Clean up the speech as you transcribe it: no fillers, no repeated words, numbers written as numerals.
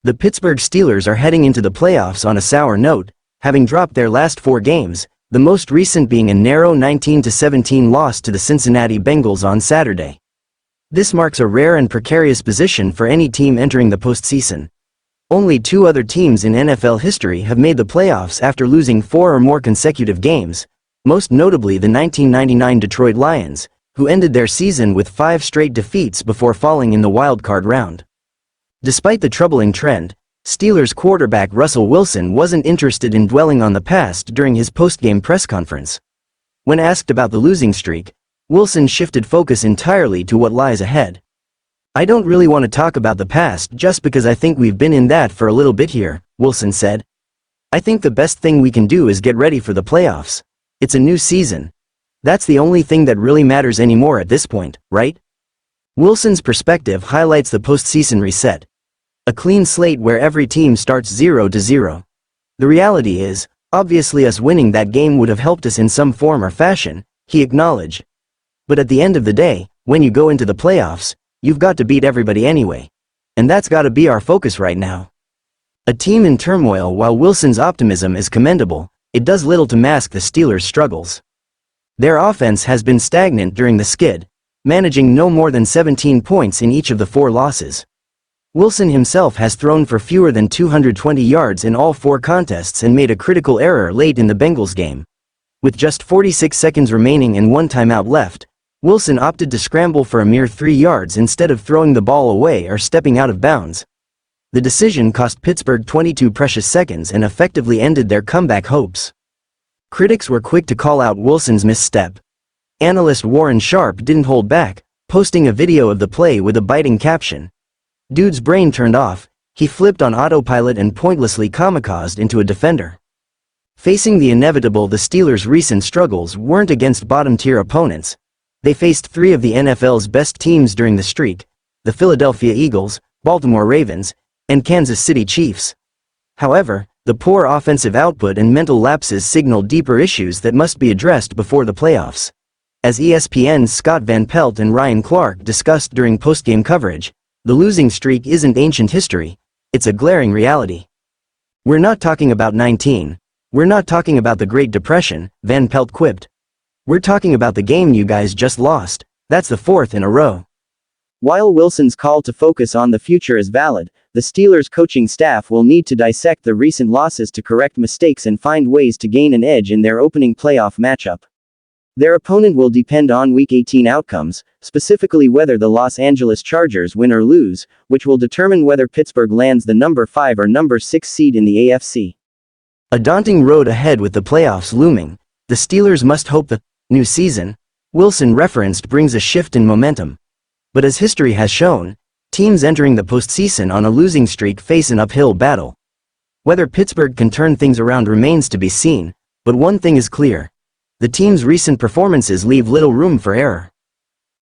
The Pittsburgh Steelers are heading into the playoffs on a sour note, having dropped their last 4 games, the most recent being a narrow 19-17 loss to the Cincinnati Bengals on Saturday. This marks a rare and precarious position for any team entering the postseason. Only 2 other teams in NFL history have made the playoffs after losing 4 or more consecutive games, most notably the 1999 Detroit Lions, who ended their season with 5 straight defeats before falling in the wild-card round. Despite the troubling trend, Steelers quarterback Russell Wilson wasn't interested in dwelling on the past during his post-game press conference. When asked about the losing streak, Wilson shifted focus entirely to what lies ahead. "I don't really want to talk about the past just because I think we've been in that for a little bit here," Wilson said. "I think the best thing we can do is get ready for the playoffs. It's a new season. That's the only thing that really matters anymore at this point, right?" Wilson's perspective highlights the postseason reset. A clean slate where every team starts 0-0. The reality is, obviously us winning that game would have helped us in some form or fashion, he acknowledged. But at the end of the day, when you go into the playoffs, you've got to beat everybody anyway. And that's got to be our focus right now. A team in turmoil. While Wilson's optimism is commendable, it does little to mask the Steelers' struggles. Their offense has been stagnant during the skid, managing no more than 17 points in each of the 4 losses. Wilson himself has thrown for fewer than 220 yards in all 4 contests and made a critical error late in the Bengals game. With just 46 seconds remaining and 1 timeout left, Wilson opted to scramble for a mere 3 yards instead of throwing the ball away or stepping out of bounds. The decision cost Pittsburgh 22 precious seconds and effectively ended their comeback hopes. Critics were quick to call out Wilson's misstep. Analyst Warren Sharp didn't hold back, posting a video of the play with a biting caption. "Dude's brain turned off, he flipped on autopilot and pointlessly kamikazed into a defender." Facing the inevitable, the Steelers' recent struggles weren't against bottom-tier opponents. They faced 3 of the NFL's best teams during the streak: the Philadelphia Eagles, Baltimore Ravens, and Kansas City Chiefs. However, the poor offensive output and mental lapses signal deeper issues that must be addressed before the playoffs. As ESPN's Scott Van Pelt and Ryan Clark discussed during postgame coverage, the losing streak isn't ancient history, it's a glaring reality. "We're not talking about 19. We're not talking about the Great Depression," Van Pelt quipped. "We're talking about the game you guys just lost. That's the 4th in a row." While Wilson's call to focus on the future is valid, the Steelers' coaching staff will need to dissect the recent losses to correct mistakes and find ways to gain an edge in their opening playoff matchup. Their opponent will depend on Week 18 outcomes, specifically whether the Los Angeles Chargers win or lose, which will determine whether Pittsburgh lands the number 5 or number 6 seed in the AFC. A daunting road ahead with the playoffs looming. The Steelers must hope the new season Wilson referenced brings a shift in momentum. But as history has shown, teams entering the postseason on a losing streak face an uphill battle. Whether Pittsburgh can turn things around remains to be seen, but one thing is clear. The team's recent performances leave little room for error.